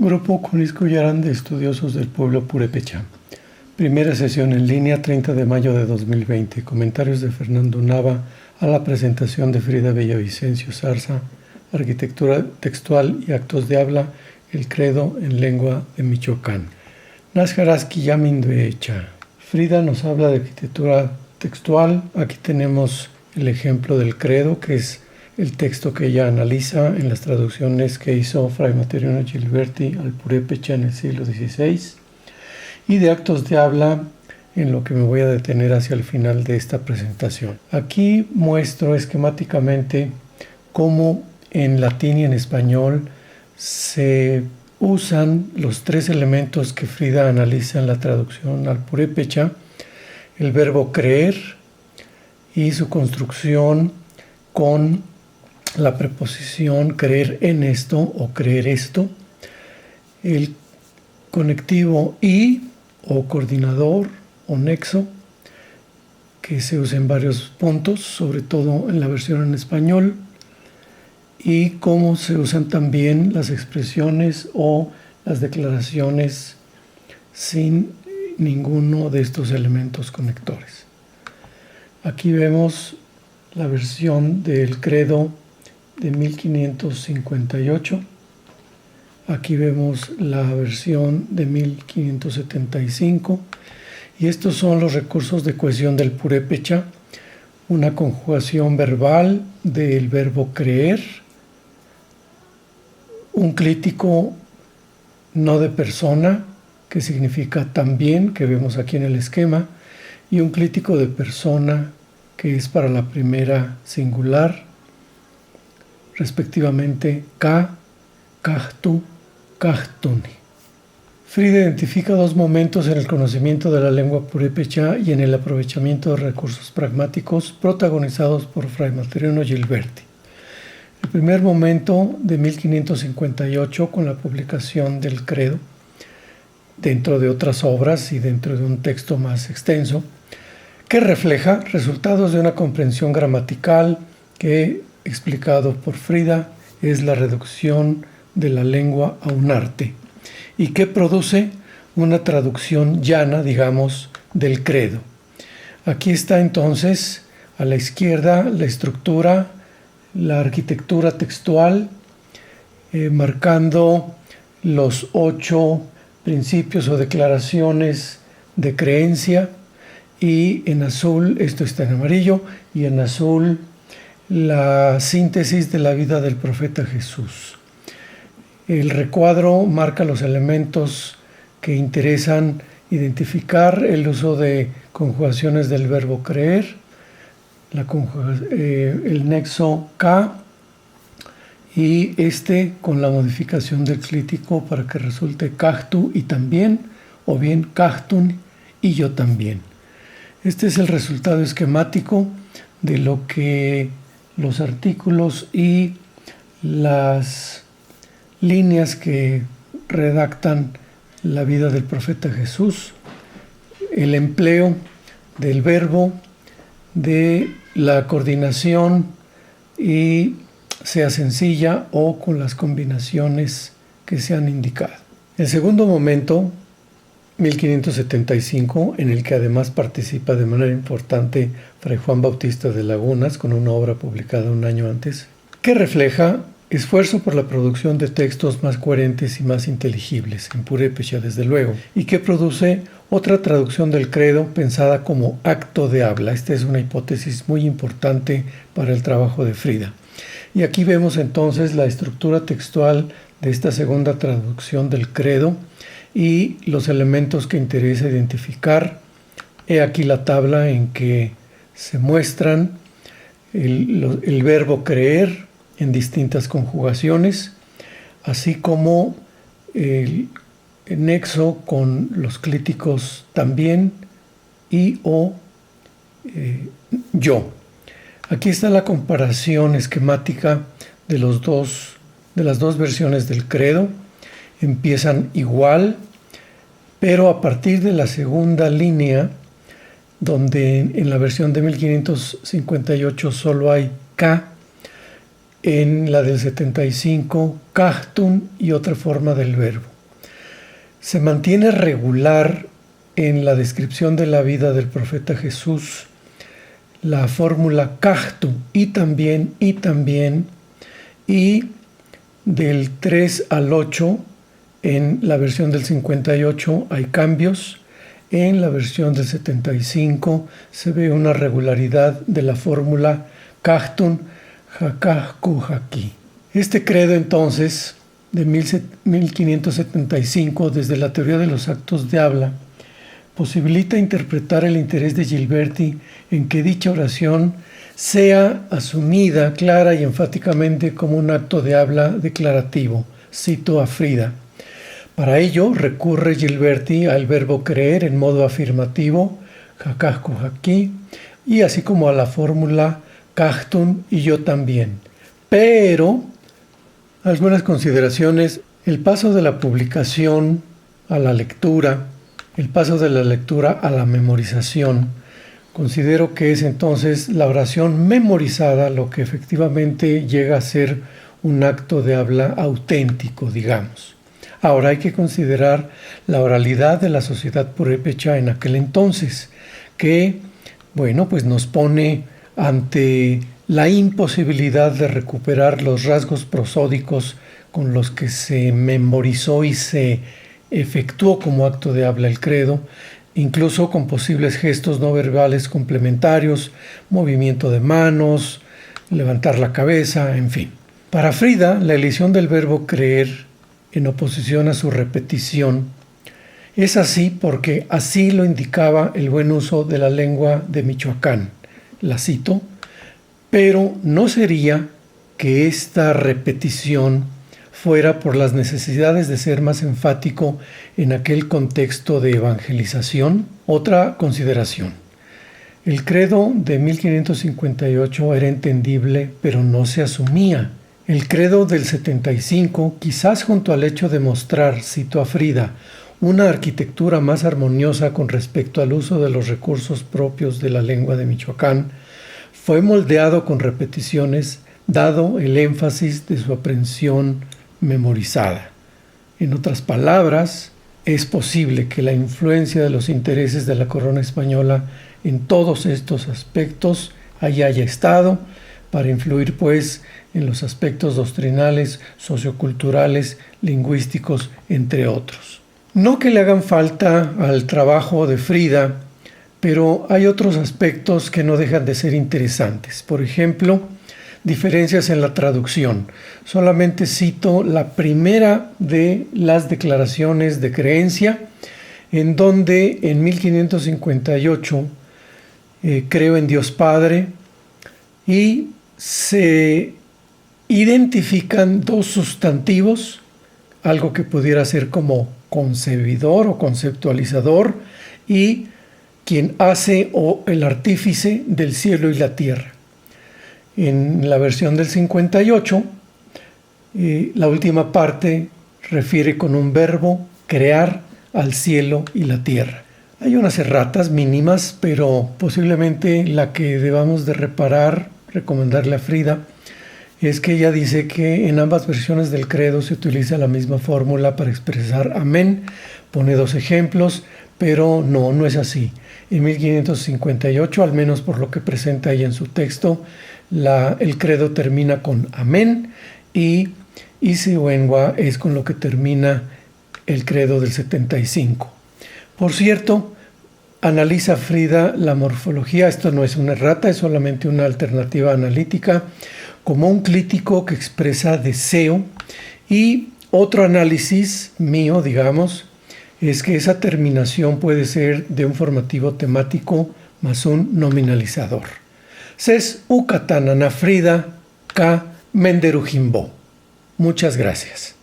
Grupo Cuniscuyarán de Estudiosos del Pueblo Purépecha. Primera sesión en línea, 30 de mayo de 2020. Comentarios de Fernando Nava a la presentación de Frida Villavicencio Zarza, Arquitectura Textual y Actos de Habla, el Credo en Lengua de Michoacán. Nazcaraski Yaminduecha. Frida nos habla de arquitectura textual. Aquí tenemos el ejemplo del Credo, que es el texto que ella analiza en las traducciones que hizo Fray Materiano Gilberti al Purépecha en el siglo XVI, y de Actos de Habla, en lo que me voy a detener hacia el final de esta presentación. Aquí muestro esquemáticamente cómo en latín y en español se usan los tres elementos que Frida analiza en la traducción al Purépecha: el verbo creer y su construcción con la preposición creer en esto o creer esto, el conectivo y o coordinador o nexo, que se usa en varios puntos, sobre todo en la versión en español, y cómo se usan también las expresiones o las declaraciones sin ninguno de estos elementos conectores. Aquí vemos la versión del Credo de 1558. Aquí vemos la versión de 1575. Y estos son los recursos de cohesión del Purépecha: una conjugación verbal del verbo creer, un clítico no de persona, que significa también, que vemos aquí en el esquema, y un clítico de persona, que es para la primera singular, respectivamente ka, kahtu, kahtuni. Frida identifica dos momentos en el conocimiento de la lengua purépecha y en el aprovechamiento de recursos pragmáticos protagonizados por Fray Materiano Gilberti. El primer momento de 1558, con la publicación del Credo, dentro de otras obras y dentro de un texto más extenso, que refleja resultados de una comprensión gramatical que, explicado por Frida, es la reducción de la lengua a un arte, y que produce una traducción llana, digamos, del Credo. Aquí está entonces a la izquierda la estructura, la arquitectura textual, marcando los 8 principios o declaraciones de creencia, y en azul, esto está en amarillo, y en azul la síntesis de la vida del profeta Jesús. El recuadro marca los elementos que interesan identificar: el uso de conjugaciones del verbo creer, el nexo ka, y con la modificación del clítico para que resulte kahtu y también, o bien kahtun y yo también. Este es el resultado esquemático de lo que los artículos y las líneas que redactan la vida del profeta Jesús, el empleo del verbo, de la coordinación, y sea sencilla o con las combinaciones que se han indicado. El segundo momento, 1575, en el que además participa de manera importante Fray Juan Bautista de Lagunas con una obra publicada un año antes, que refleja esfuerzo por la producción de textos más coherentes y más inteligibles, en purépecha desde luego, y que produce otra traducción del Credo pensada como acto de habla. Esta es una hipótesis muy importante para el trabajo de Frida. Y aquí vemos entonces la estructura textual de esta segunda traducción del Credo y los elementos que interesa identificar. He aquí la tabla en que se muestran el verbo creer en distintas conjugaciones, así como el nexo con los clíticos también y o yo. Aquí está la comparación esquemática de las dos versiones del Credo. Empiezan igual, pero a partir de la segunda línea, donde en la versión de 1558 solo hay K, en la del 75, kahtun y otra forma del verbo. Se mantiene regular en la descripción de la vida del profeta Jesús la fórmula Cajtu, y también, y del 3 al 8 en la versión del 58 hay cambios. En la versión del 75 se ve una regularidad de la fórmula Cachtun Hakajkujaki. Este credo entonces, de 1575, desde la teoría de los actos de habla, posibilita interpretar el interés de Gilberti en que dicha oración sea asumida clara y enfáticamente como un acto de habla declarativo. Cito a Frida. Para ello recurre Gilberti al verbo creer en modo afirmativo, Hakajkujaki, y así como a la fórmula Cachtun y yo también. Pero, algunas consideraciones: el paso de la publicación a la lectura, el paso de la lectura a la memorización, considero que es entonces la oración memorizada lo que efectivamente llega a ser un acto de habla auténtico, digamos. Ahora hay que considerar la oralidad de la sociedad purépecha en aquel entonces, que, pues nos pone ante la imposibilidad de recuperar los rasgos prosódicos con los que se memorizó y se efectuó como acto de habla el credo, incluso con posibles gestos no verbales complementarios, movimiento de manos, levantar la cabeza, en fin. Para Frida, la elección del verbo creer en oposición a su repetición es así porque así lo indicaba el buen uso de la lengua de Michoacán. La cito: pero no sería que esta repetición fuera por las necesidades de ser más enfático en aquel contexto de evangelización. Otra consideración: el credo de 1558 era entendible, pero no se asumía. El credo del 75, quizás junto al hecho de mostrar, cito a Frida, una arquitectura más armoniosa con respecto al uso de los recursos propios de la lengua de Michoacán, fue moldeado con repeticiones, dado el énfasis de su aprehensión memorizada. En otras palabras, es posible que la influencia de los intereses de la corona española en todos estos aspectos haya estado para influir, pues, en los aspectos doctrinales, socioculturales, lingüísticos, entre otros. No que le hagan falta al trabajo de Frida, pero hay otros aspectos que no dejan de ser interesantes. Por ejemplo, diferencias en la traducción. Solamente cito la primera de las declaraciones de creencia, en donde en 1558 creo en Dios Padre, y se identifican dos sustantivos, algo que pudiera ser como concebidor o conceptualizador, y quien hace o el artífice del cielo y la tierra. En la versión del 58, la última parte refiere con un verbo crear al cielo y la tierra. Hay unas erratas mínimas, pero posiblemente la que debamos de recomendarle a Frida, es que ella dice que en ambas versiones del credo se utiliza la misma fórmula para expresar amén. Pone dos ejemplos, pero no es así. En 1558, al menos por lo que presenta ella en su texto, el credo termina con amén, y Isiwenwa es con lo que termina el credo del 75. Por cierto, analiza Frida la morfología, esto no es una errata, es solamente una alternativa analítica, como un clítico que expresa deseo, y otro análisis mío, digamos, es que esa terminación puede ser de un formativo temático más un nominalizador. Ses ukatanana Frida ka menderujimbo. Muchas gracias.